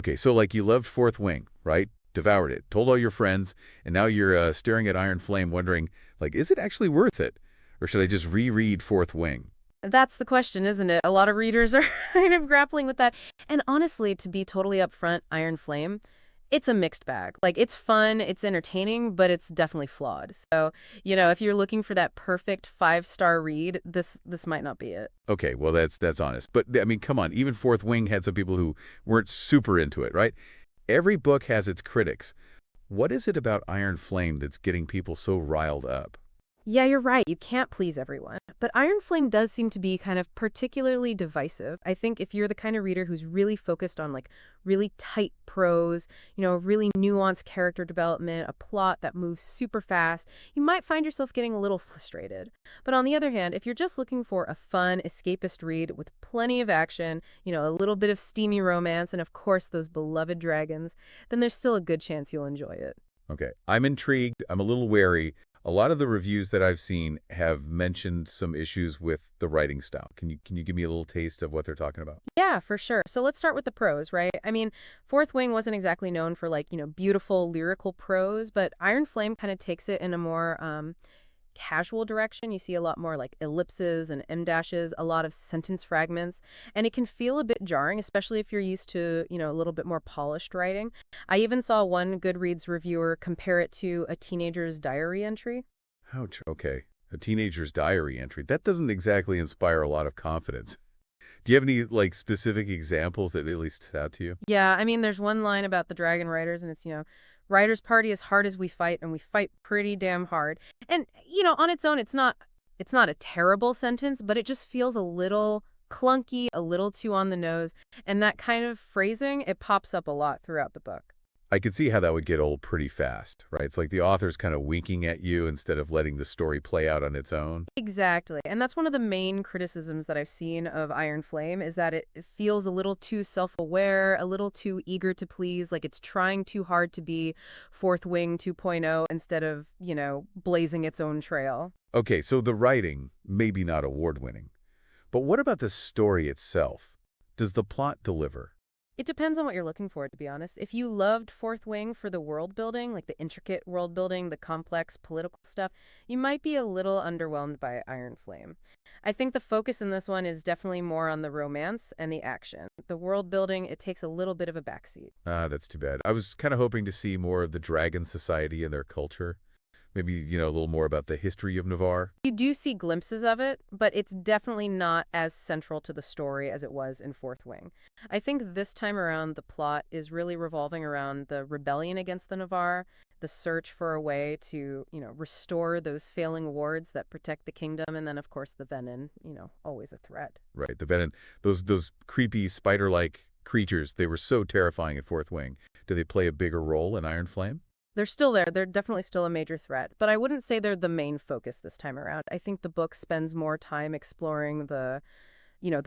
Okay, so like you loved Fourth Wing, right? Devoured it, told all your friends, and now you're staring at Iron Flame wondering, like, is it actually worth it? Or should I just reread Fourth Wing? That's the question, isn't it? A lot of readers are kind of grappling with that. And honestly, to be totally upfront, Iron Flame, it's a mixed bag. Like, it's fun, it's entertaining, but it's definitely flawed. So, if you're looking for that perfect five-star read, this might not be it. Okay, well, that's honest. But, I mean, come on, even Fourth Wing had some people who weren't super into it, right? Every book has its critics. What is it about Iron Flame that's getting people so riled up? Yeah, you're right. You can't please everyone. But Iron Flame does seem to be kind of particularly divisive. I think if you're the kind of reader who's really focused on like really tight prose, really nuanced character development, a plot that moves super fast, you might find yourself getting a little frustrated. But on the other hand, if you're just looking for a fun, escapist read with plenty of action, a little bit of steamy romance, and of course those beloved dragons, then there's still a good chance you'll enjoy it. Okay, I'm intrigued. I'm a little wary. A lot of the reviews that I've seen have mentioned some issues with the writing style. Can you give me a little taste of what they're talking about? Yeah, for sure. So let's start with the prose, right? I mean, Fourth Wing wasn't exactly known for like, beautiful lyrical prose, but Iron Flame kind of takes it in a more casual direction. You see a lot more like ellipses and em dashes, a lot of sentence fragments, and it can feel a bit jarring, especially if you're used to, a little bit more polished writing. I even saw one Goodreads reviewer compare it to a teenager's diary entry. Ouch. Okay. A teenager's diary entry. That doesn't exactly inspire a lot of confidence. Do you have any, like, specific examples that really stood out to you? Yeah, I mean, there's one line about the Dragon Riders, and it's, Riders party as hard as we fight, and we fight pretty damn hard. And, on its own, it's not a terrible sentence, but it just feels a little clunky, a little too on the nose. And that kind of phrasing, it pops up a lot throughout the book. I could see how that would get old pretty fast, right? It's like the author's kind of winking at you instead of letting the story play out on its own. Exactly. And that's one of the main criticisms that I've seen of Iron Flame is that it feels a little too self-aware, a little too eager to please, like it's trying too hard to be Fourth Wing 2.0 instead of, blazing its own trail. Okay, so the writing, maybe not award-winning. But what about the story itself? Does the plot deliver? It depends on what you're looking for, to be honest. If you loved Fourth Wing for the world building, like the intricate world building, the complex political stuff, you might be a little underwhelmed by Iron Flame. I think the focus in this one is definitely more on the romance and the action. The world building, it takes a little bit of a backseat. Ah, that's too bad. I was kind of hoping to see more of the Dragon Society and their culture. Maybe, a little more about the history of Navarre. You do see glimpses of it, but it's definitely not as central to the story as it was in Fourth Wing. I think this time around, the plot is really revolving around the rebellion against the Navarre, the search for a way to, restore those failing wards that protect the kingdom, and then, of course, the Venom, always a threat. Right, the venom. Those creepy spider-like creatures, they were so terrifying at Fourth Wing. Do they play a bigger role in Iron Flame? They're still there. They're definitely still a major threat, but I wouldn't say they're the main focus this time around. I think the book spends more time exploring the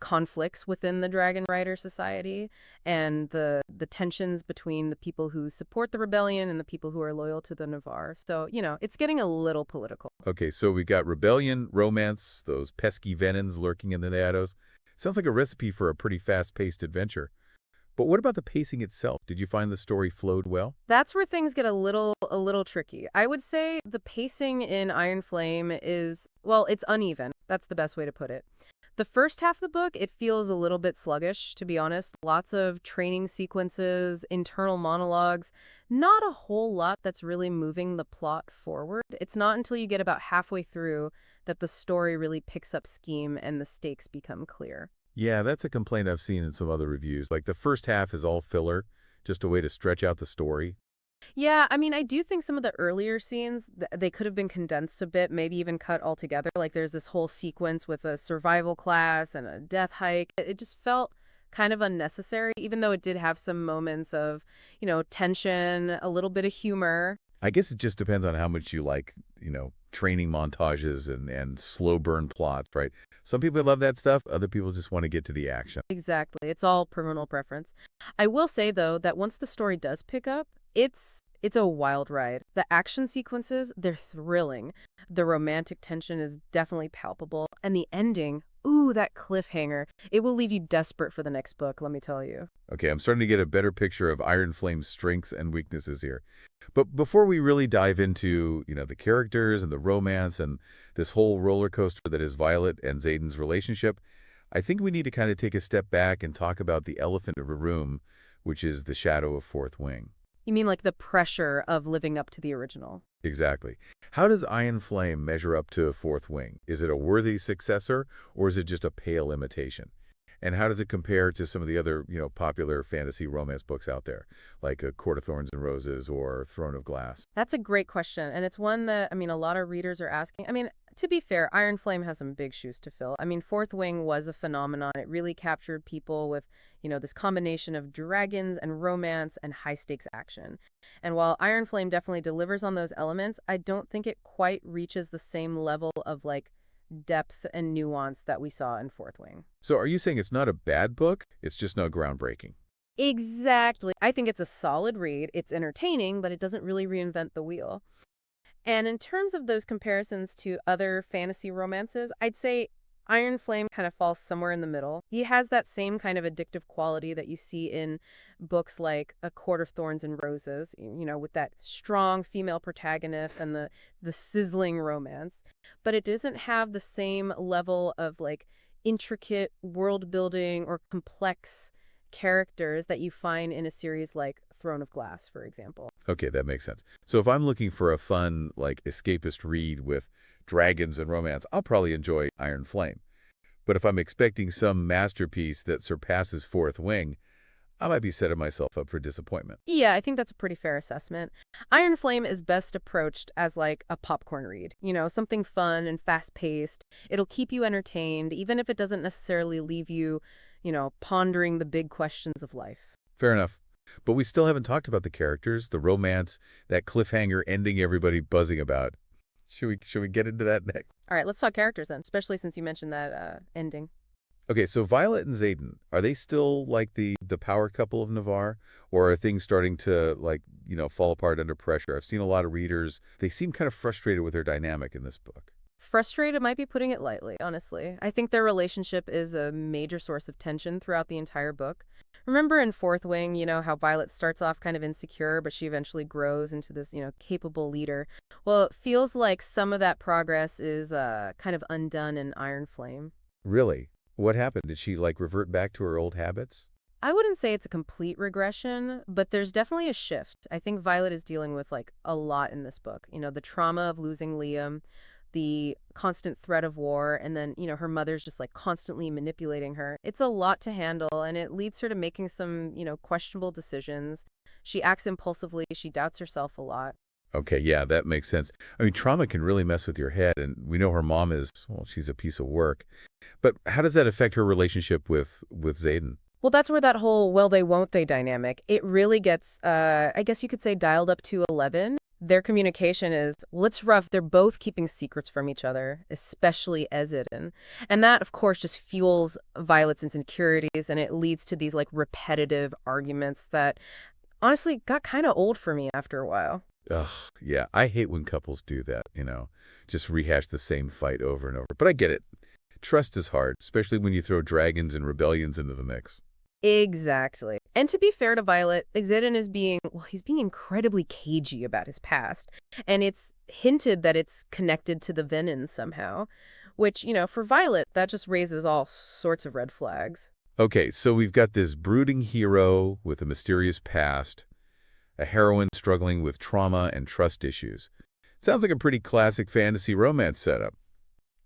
conflicts within the Dragon Rider Society and the tensions between the people who support the rebellion and the people who are loyal to the Navarre. So, it's getting a little political. Okay, so we got rebellion, romance, those pesky Venons lurking in the shadows. Sounds like a recipe for a pretty fast-paced adventure. But what about the pacing itself? Did you find the story flowed well? That's where things get a little tricky. I would say the pacing in Iron Flame is, well, it's uneven. That's the best way to put it. The first half of the book, it feels a little bit sluggish, to be honest. Lots of training sequences, internal monologues, not a whole lot that's really moving the plot forward. It's not until you get about halfway through that the story really picks up steam and the stakes become clear. Yeah, that's a complaint I've seen in some other reviews. Like the first half is all filler, just a way to stretch out the story. Yeah, I mean, I do think some of the earlier scenes, they could have been condensed a bit, maybe even cut altogether. Like there's this whole sequence with a survival class and a death hike. It just felt kind of unnecessary, even though it did have some moments of, tension, a little bit of humor. I guess it just depends on how much you like, training montages and slow burn plots, right? Some people love that stuff. Other people just want to get to the action. Exactly. It's all personal preference. I will say, though, that once the story does pick up, it's a wild ride. The action sequences, they're thrilling. The romantic tension is definitely palpable. And the ending, Ooh, that cliffhanger. It will leave you desperate for the next book, let me tell you. Okay, I'm starting to get a better picture of Iron Flame's strengths and weaknesses here. But before we really dive into, the characters and the romance and this whole roller coaster that is Violet and Xaden's relationship, I think we need to kind of take a step back and talk about the elephant in the room, which is the shadow of Fourth Wing. You mean like the pressure of living up to the original? Exactly. How does Iron Flame measure up to Fourth Wing? Is it a worthy successor, or is it just a pale imitation? And how does it compare to some of the other, popular fantasy romance books out there, like A Court of Thorns and Roses or Throne of Glass? That's a great question, and it's one that, a lot of readers are asking. To be fair, Iron Flame has some big shoes to fill. Fourth Wing was a phenomenon. It really captured people with, this combination of dragons and romance and high-stakes action. And while Iron Flame definitely delivers on those elements, I don't think it quite reaches the same level of, like, depth and nuance that we saw in Fourth Wing. So are you saying it's not a bad book? It's just not groundbreaking? Exactly. I think it's a solid read. It's entertaining, but it doesn't really reinvent the wheel. And in terms of those comparisons to other fantasy romances, I'd say Iron Flame kind of falls somewhere in the middle. He has that same kind of addictive quality that you see in books like A Court of Thorns and Roses, with that strong female protagonist and the sizzling romance. But it doesn't have the same level of like intricate world building or complex characters that you find in a series like Throne of Glass, for example. Okay, that makes sense. So if I'm looking for a fun, like, escapist read with dragons and romance, I'll probably enjoy Iron Flame. But if I'm expecting some masterpiece that surpasses Fourth Wing, I might be setting myself up for disappointment. Yeah, I think that's a pretty fair assessment. Iron Flame is best approached as like a popcorn read, something fun and fast-paced. It'll keep you entertained, even if it doesn't necessarily leave you, pondering the big questions of life. Fair enough. But we still haven't talked about the characters, the romance, that cliffhanger ending everybody buzzing about. Should we get into that next? All right, let's talk characters then, especially since you mentioned that ending. Okay, so Violet and Xaden, are they still like the power couple of Navarre? Or are things starting to, like, fall apart under pressure? I've seen a lot of readers, they seem kind of frustrated with their dynamic in this book. Frustrated might be putting it lightly, honestly. I think their relationship is a major source of tension throughout the entire book. Remember in Fourth Wing, how Violet starts off kind of insecure, but she eventually grows into this, capable leader. Well, it feels like some of that progress is kind of undone in Iron Flame. Really? What happened? Did she, like, revert back to her old habits? I wouldn't say it's a complete regression, but there's definitely a shift. I think Violet is dealing with like a lot in this book. The trauma of losing Liam, the constant threat of war, and then, her mother's just like constantly manipulating her. It's a lot to handle, and it leads her to making some, questionable decisions. She acts impulsively, she doubts herself a lot. Okay, yeah, that makes sense. I mean, trauma can really mess with your head, and we know her mom is, well, she's a piece of work. But how does that affect her relationship with Xaden? Well, that's where that whole will they, won't they dynamic, it really gets, I guess you could say, dialed up to 11. Their communication is, well, it's rough. They're both keeping secrets from each other, especially Xaden. And that, of course, just fuels Violet's insecurities, and it leads to these, like, repetitive arguments that honestly got kind of old for me after a while. Ugh, yeah, I hate when couples do that, just rehash the same fight over and over. But I get it. Trust is hard, especially when you throw dragons and rebellions into the mix. Exactly. And to be fair to Violet, Xaden is he's being incredibly cagey about his past. And it's hinted that it's connected to the Venin somehow, which, for Violet, that just raises all sorts of red flags. Okay, so we've got this brooding hero with a mysterious past, a heroine struggling with trauma and trust issues. Sounds like a pretty classic fantasy romance setup.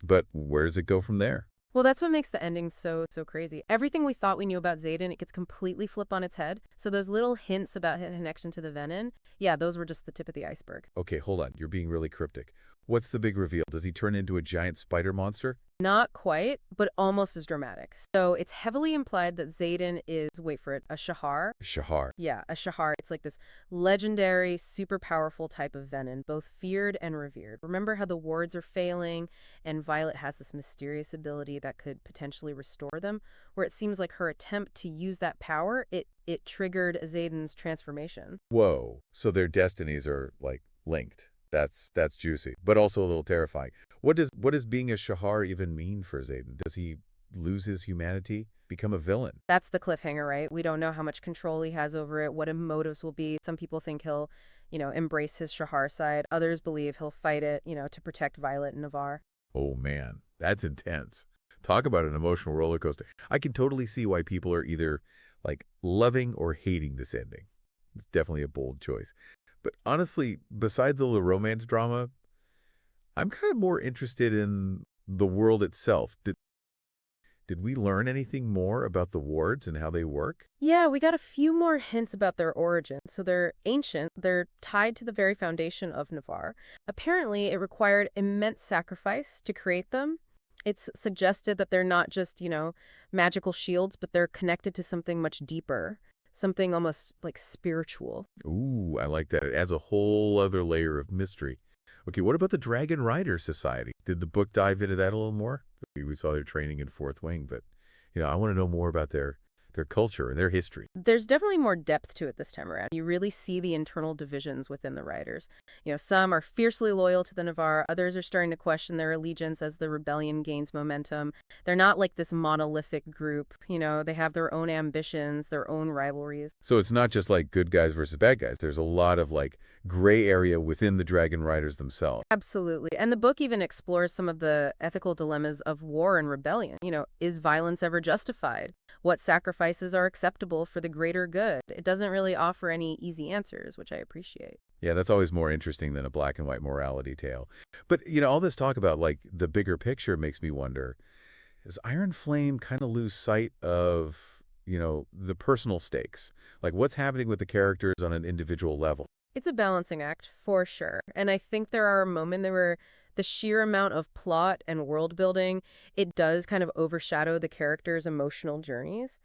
But where does it go from there? Well, that's what makes the ending so crazy. Everything we thought we knew about Xaden, it gets completely flipped on its head. So those little hints about his connection to the Venin, yeah, those were just the tip of the iceberg. Okay, hold on. You're being really cryptic. What's the big reveal? Does he turn into a giant spider monster? Not quite, but almost as dramatic. So it's heavily implied that Xaden is, wait for it, a Shahar. Shahar. Yeah, a Shahar. It's like this legendary, super powerful type of Venin, both feared and revered. Remember how the wards are failing, and Violet has this mysterious ability that could potentially restore them, where it seems like her attempt to use that power, it triggered Xaden's transformation. Whoa. So their destinies are, like, linked. That's juicy, but also a little terrifying. What does being a Shahar even mean for Xaden? Does he lose his humanity, become a villain? That's the cliffhanger, right? We don't know how much control he has over it, what his motives will be. Some people think he'll, embrace his Shahar side. Others believe he'll fight it, to protect Violet and Navarre. Oh man, that's intense. Talk about an emotional roller coaster. I can totally see why people are either like loving or hating this ending. It's definitely a bold choice. But honestly, besides all the romance drama, I'm kind of more interested in the world itself. Did we learn anything more about the wards and how they work? Yeah, we got a few more hints about their origin. So they're ancient, they're tied to the very foundation of Navarre. Apparently, it required immense sacrifice to create them. It's suggested that they're not just, magical shields, but they're connected to something much deeper, something almost like spiritual. Ooh, I like that. It adds a whole other layer of mystery. Okay, what about the Dragon Rider Society? Did the book dive into that a little more? We saw their training in Fourth Wing, but I want to know more about their culture and their history. There's definitely more depth to it this time around. You really see the internal divisions within the riders. Some are fiercely loyal to the Navarre, others are starting to question their allegiance as the rebellion gains momentum. They're not like this monolithic group, they have their own ambitions, their own rivalries. So it's not just like good guys versus bad guys. There's a lot of like gray area within the Dragon Riders themselves. Absolutely. And the book even explores some of the ethical dilemmas of war and rebellion. Is violence ever justified? What sacrifices are acceptable for the greater good? It doesn't really offer any easy answers, which I appreciate. Yeah, that's always more interesting than a black and white morality tale. But, all this talk about like the bigger picture makes me wonder, does Iron Flame kind of lose sight of, the personal stakes? Like what's happening with the characters on an individual level? It's a balancing act, for sure. And I think there are moments where the sheer amount of plot and world building, it does kind of overshadow the characters' emotional journeys.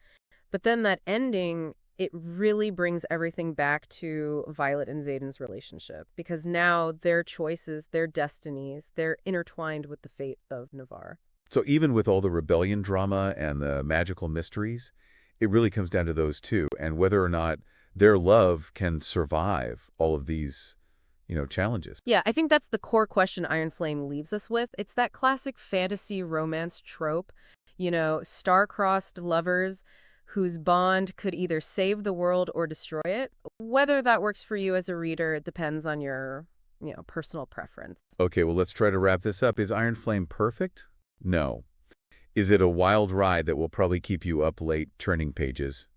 But then that ending, it really brings everything back to Violet and Xaden's relationship. Because now their choices, their destinies, they're intertwined with the fate of Navarre. So even with all the rebellion drama and the magical mysteries, it really comes down to those two and whether or not their love can survive all of these, challenges. Yeah, I think that's the core question Iron Flame leaves us with. It's that classic fantasy romance trope, star-crossed lovers whose bond could either save the world or destroy it. Whether that works for you as a reader, it depends on your, personal preference. Okay, well, let's try to wrap this up. Is Iron Flame perfect? No. Is it a wild ride that will probably keep you up late turning pages?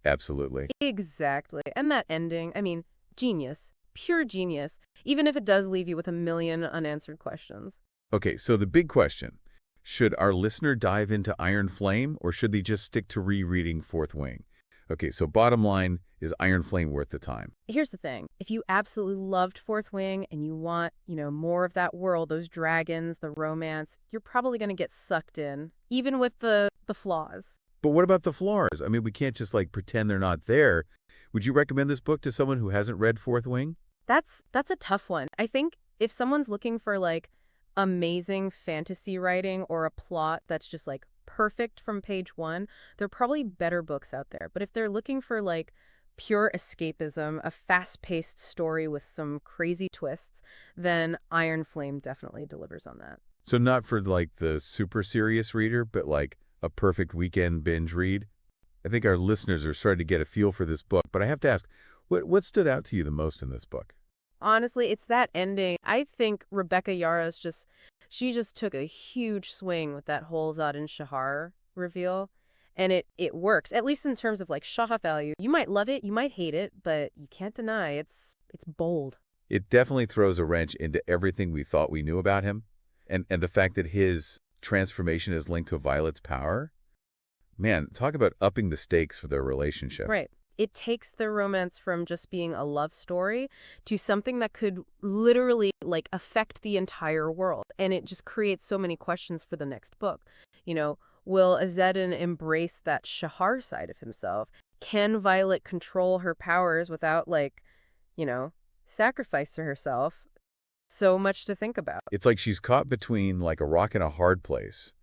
Absolutely. Exactly. And that ending, I mean, genius. Pure genius. Even if it does leave you with a million unanswered questions. Okay, so the big question. Should our listener dive into Iron Flame, or should they just stick to rereading Fourth Wing? Okay, so bottom line, is Iron Flame worth the time? Here's the thing. If you absolutely loved Fourth Wing and you want, more of that world, those dragons, the romance, you're probably going to get sucked in, even with the flaws. But what about the flaws? I mean, we can't just like pretend they're not there. Would you recommend this book to someone who hasn't read Fourth Wing? That's a tough one. I think if someone's looking for like amazing fantasy writing or a plot that's just like perfect from page one, there are probably better books out there. But if they're looking for like pure escapism, a fast-paced story with some crazy twists, then Iron Flame definitely delivers on that. So not for like the super serious reader, but like a perfect weekend binge read? I think our listeners are starting to get a feel for this book, but I have to ask, what stood out to you the most in this book? Honestly, it's that ending. I think Rebecca Yara's she just took a huge swing with that whole Xaden Shahar reveal. And it works, at least in terms of like Shah value. You might love it, you might hate it, but you can't deny it's bold. It definitely throws a wrench into everything we thought we knew about him. And the fact that his transformation is linked to Violet's power. Man, talk about upping the stakes for their relationship. Right. It takes the romance from just being a love story to something that could literally like affect the entire world. And it just creates so many questions for the next book. Will Xaden embrace that Shahar side of himself? Can Violet control her powers without sacrifice to herself? So much to think about. It's like she's caught between like a rock and a hard place.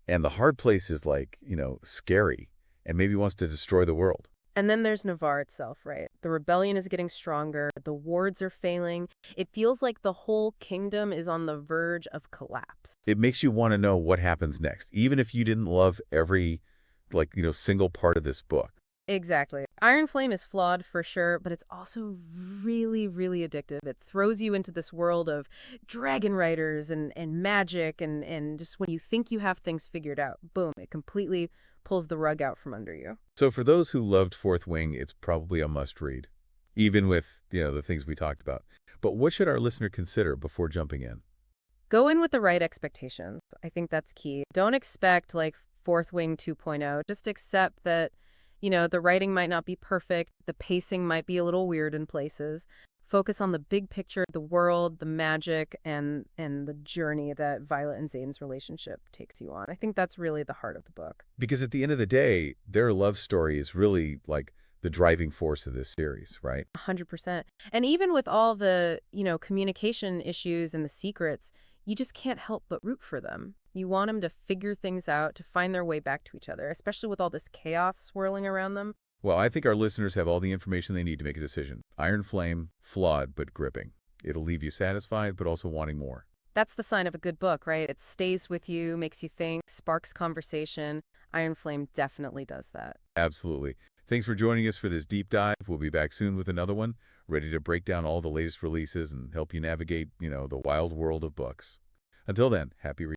And the hard place is like, scary and maybe wants to destroy the world. And then there's Navarre itself, right? The rebellion is getting stronger, the wards are failing. It feels like the whole kingdom is on the verge of collapse. It makes you want to know what happens next, even if you didn't love every, single part of this book. Exactly. Iron Flame is flawed for sure, but it's also really, really addictive. It throws you into this world of dragon riders and magic, and just when you think you have things figured out, boom, it completely pulls the rug out from under you. So for those who loved Fourth Wing, it's probably a must-read, even with, the things we talked about. But what should our listener consider before jumping in? Go in with the right expectations. I think that's key. Don't expect like Fourth Wing 2.0. Just accept that, the writing might not be perfect, the pacing might be a little weird in places. Focus on the big picture, the world, the magic, and the journey that Violet and Xaden's relationship takes you on. I think that's really the heart of the book. Because at the end of the day, their love story is really like the driving force of this series, right? 100%. And even with all the, communication issues and the secrets, you just can't help but root for them. You want them to figure things out, to find their way back to each other, especially with all this chaos swirling around them. Well, I think our listeners have all the information they need to make a decision. Iron Flame, flawed but gripping. It'll leave you satisfied but also wanting more. That's the sign of a good book, right? It stays with you, makes you think, sparks conversation. Iron Flame definitely does that. Absolutely. Thanks for joining us for this deep dive. We'll be back soon with another one, ready to break down all the latest releases and help you navigate, the wild world of books. Until then, happy reading.